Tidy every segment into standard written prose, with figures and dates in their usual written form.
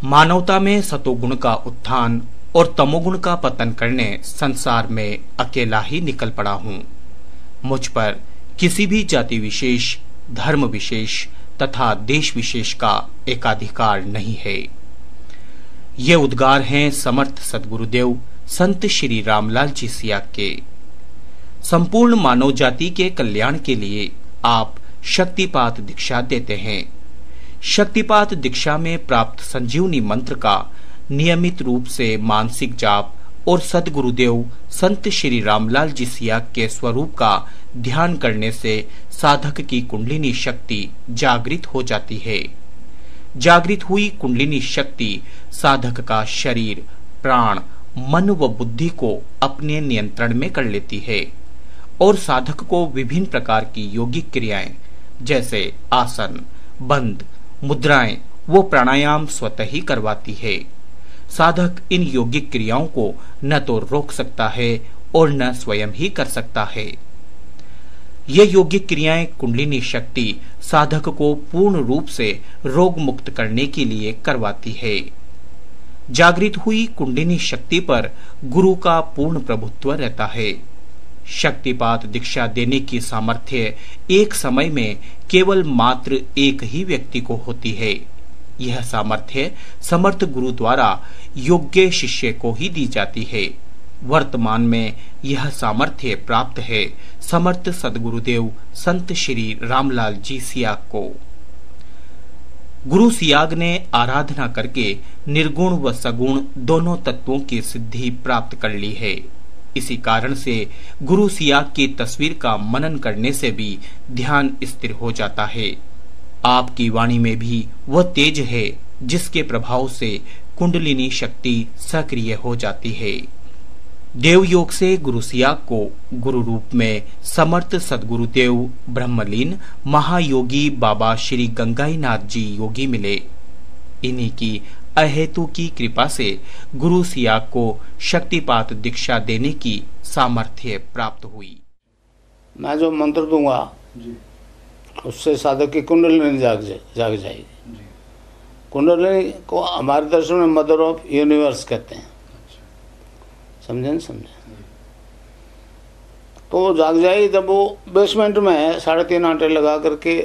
मानवता में सतोगुण का उत्थान और तमोगुण का पतन करने संसार में अकेला ही निकल पड़ा हूँ। मुझ पर किसी भी जाति विशेष, धर्म विशेष तथा देश विशेष का एकाधिकार नहीं है। ये उद्गार हैं समर्थ सद्गुरुदेव संत श्री रामलाल जी सिया के। संपूर्ण मानव जाति के कल्याण के लिए आप शक्तिपात दीक्षा देते हैं। शक्तिपात दीक्षा में प्राप्त संजीवनी मंत्र का नियमित रूप से मानसिक जाप और सद्गुरुदेव संत श्री रामलाल जी सिया के स्वरूप का ध्यान करने से साधक की कुंडलिनी शक्ति जागृत हो जाती है। जागृत हुई कुंडलिनी शक्ति साधक का शरीर, प्राण, मन व बुद्धि को अपने नियंत्रण में कर लेती है और साधक को विभिन्न प्रकार की योगिक क्रियाएं जैसे आसन, बंद, मुद्राएं वो प्राणायाम स्वतः ही करवाती है। साधक इन योगिक क्रियाओं को न तो रोक सकता है और न स्वयं ही कर सकता है। ये योगिक क्रियाएं कुंडलिनी शक्ति साधक को पूर्ण रूप से रोग मुक्त करने के लिए करवाती है। जागृत हुई कुंडलिनी शक्ति पर गुरु का पूर्ण प्रभुत्व रहता है। शक्तिपात दीक्षा देने की सामर्थ्य एक समय में केवल मात्र एक ही व्यक्ति को होती है। यह सामर्थ्य समर्थ गुरु द्वारा योग्य शिष्य को ही दी जाती है। वर्तमान में यह सामर्थ्य प्राप्त है समर्थ सद्गुरुदेव संत श्री रामलाल जी सिया को। गुरु सियाग ने आराधना करके निर्गुण व सगुण दोनों तत्वों की सिद्धि प्राप्त कर ली है। इसी कारण से गुरु सियाग की तस्वीर का मनन करने से भी ध्यान स्थिर हो जाता है। आपकी वाणी में भी वह तेज है जिसके प्रभाव से कुंडलिनी शक्ति सक्रिय हो जाती है। देवयोग से गुरु सियाग को गुरु रूप में समर्थ सद्गुरुदेव ब्रह्मलीन महायोगी बाबा श्री गंगाईनाथ जी योगी मिले। इन्हीं की अहेतु की कृपा से गुरु सियाग को शक्तिपात दीक्षा देने की सामर्थ्य प्राप्त हुई। मैं जो मंत्र दूंगा उससे साधक की कुंडलिनी जाग जाएगी। कुंडलिनी को हमारे दर्शन में मदर ऑफ यूनिवर्स कहते हैं। समझे न समझे? तो जाग जाएगी जब वो बेसमेंट में है, 3.5 आटे लगा करके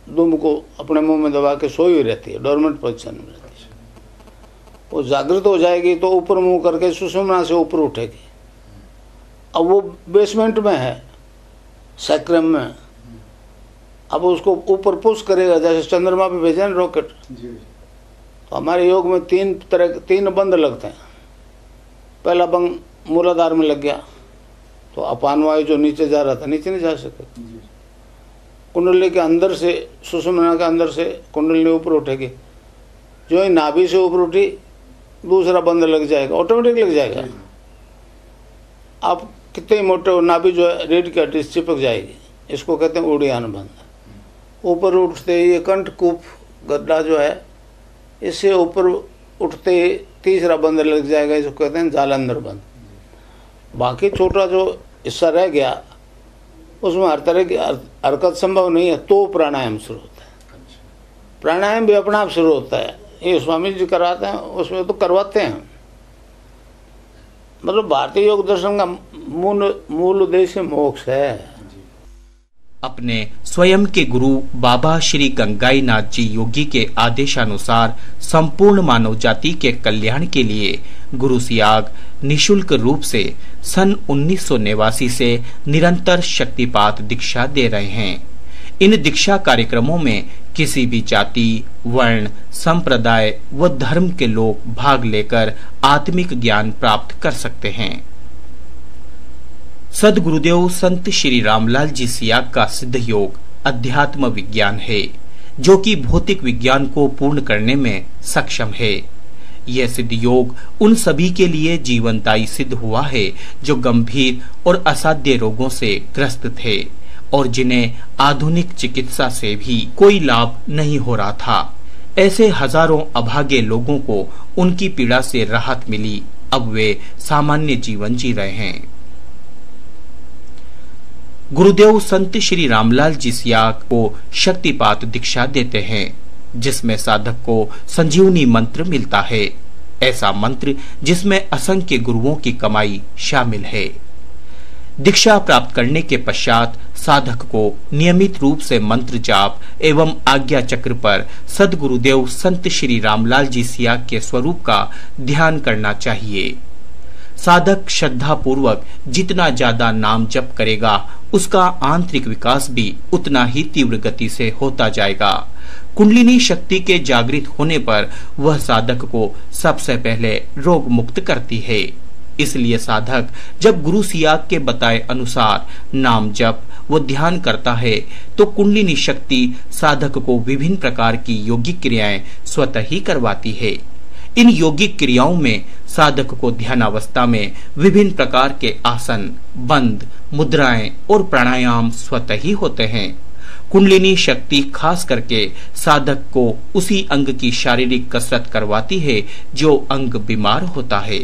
दुम को अपने मुंह में दबा के सोई हुई रहती है, डोरमेंट पोजीशन में रहती है। वो जागृत हो जाएगी तो ऊपर मुंह करके सुषुम्ना से ऊपर उठेगी। अब वो बेसमेंट में है, सैक्रम में। अब उसको ऊपर पुश करेगा, जैसे चंद्रमा पे भेजा ना रॉकेट। तो हमारे योग में 3 बंद लगते हैं। पहला बंद मूलाधार में लग गया तो अपान वायु जो नीचे जा रहा था नीचे नहीं जा सके। कुंडली के अंदर से, सुषुम्ना के अंदर से कुंडली ऊपर उठेगी। जो ही नाभि से ऊपर उठी दूसरा बंद लग जाएगा, ऑटोमेटिक लग जाएगा। आप कितने मोटे हो, नाभि जो है रीढ़ की हड्डी चिपक जाएगी। इसको कहते हैं उड़ियान बंद। ऊपर उठते ये कंठकूप गड्ढा जो है, इससे ऊपर उठते तीसरा बंद लग जाएगा। इसको कहते हैं जालंधर बंद। बाकी छोटा जो हिस्सा रह गया उसमें हर तरह की हरकत संभव नहीं है, तो प्राणायाम शुरू होता है। प्राणायाम भी अपना आप शुरू होता है। ये स्वामी जी कराते हैं, उसमें तो करवाते हैं। मतलब भारतीय योग दर्शन का मूल उद्देश्य मोक्ष है। अपने स्वयं के गुरु बाबा श्री गंगाईनाथ जी योगी के आदेशानुसार संपूर्ण मानव जाति के कल्याण के लिए गुरु सियाग निशुल्क रूप से सन 1989 से निरंतर शक्तिपात दीक्षा दे रहे हैं। इन दीक्षा कार्यक्रमों में किसी भी जाति, वर्ण, संप्रदाय व धर्म के लोग भाग लेकर आत्मिक ज्ञान प्राप्त कर सकते हैं। सद्गुरुदेव संत श्री रामलाल जी सियाग का सिद्ध योग अध्यात्म विज्ञान है, जो कि भौतिक विज्ञान को पूर्ण करने में सक्षम है। यह सिद्ध योग उन सभी के लिए जीवनदायी सिद्ध हुआ है जो गंभीर और असाध्य रोगों से ग्रस्त थे और जिन्हें आधुनिक चिकित्सा से भी कोई लाभ नहीं हो रहा था। ऐसे हजारों अभागे लोगों को उनकी पीड़ा से राहत मिली। अब वे सामान्य जीवन जी रहे हैं। गुरुदेव संत श्री रामलाल जी सिया को शक्तिपात दीक्षा देते हैं, जिसमें साधक को संजीवनी मंत्र मिलता है। ऐसा मंत्र जिसमें असंख्य गुरुओं की कमाई शामिल है। दीक्षा प्राप्त करने के पश्चात साधक को नियमित रूप से मंत्र जाप एवं आज्ञा चक्र पर सद्गुरुदेव संत श्री रामलाल जी सिया के स्वरूप का ध्यान करना चाहिए। साधक श्रद्धा पूर्वक जितना ज्यादा नाम जप करेगा, उसका आंतरिक विकास भी उतना ही तीव्र गति से होता जाएगा। कुंडलिनी शक्ति के जागृत होने पर वह साधक को सबसे पहले रोग मुक्त करती है। इसलिए साधक जब गुरु सियाग के बताए अनुसार नाम जप व ध्यान करता है तो कुंडलिनी शक्ति साधक को विभिन्न प्रकार की योगिक क्रियाएं स्वतः ही करवाती है। इन योगिक क्रियाओं में साधक को ध्यानावस्था में विभिन्न प्रकार के आसन, बंद, मुद्राएं और प्राणायाम स्वतः ही होते हैं। कुंडलिनी शक्ति खास करके साधक को उसी अंग की शारीरिक कसरत करवाती है जो अंग बीमार होता है।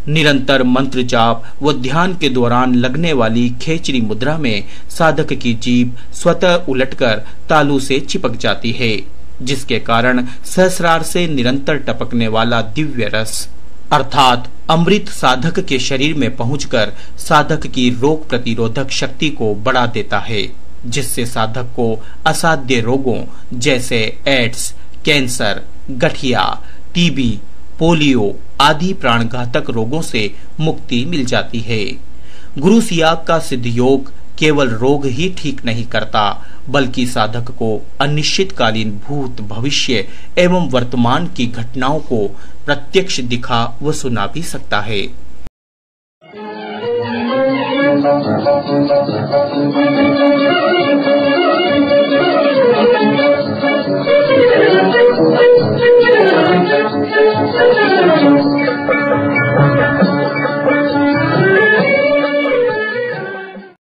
निरंतर मंत्र जाप व ध्यान के दौरान लगने वाली खेचरी मुद्रा में साधक की जीभ स्वतः उलटकर तालू से चिपक जाती है, जिसके कारण सहस्रार से निरंतर टपकने वाला दिव्य रस अर्थात अमृत साधक के शरीर में पहुंचकर साधक की रोग प्रतिरोधक शक्ति को बढ़ा देता है, जिससे साधक को असाध्य रोगों जैसे एड्स, कैंसर, गठिया, टीबी, पोलियो आदि प्राणघातक रोगों से मुक्ति मिल जाती है। गुरु सियाग का सिद्ध योग केवल रोग ही ठीक नहीं करता, बल्कि साधक को अनिश्चितकालीन भूत, भविष्य एवं वर्तमान की घटनाओं को प्रत्यक्ष दिखा व सुना भी सकता है।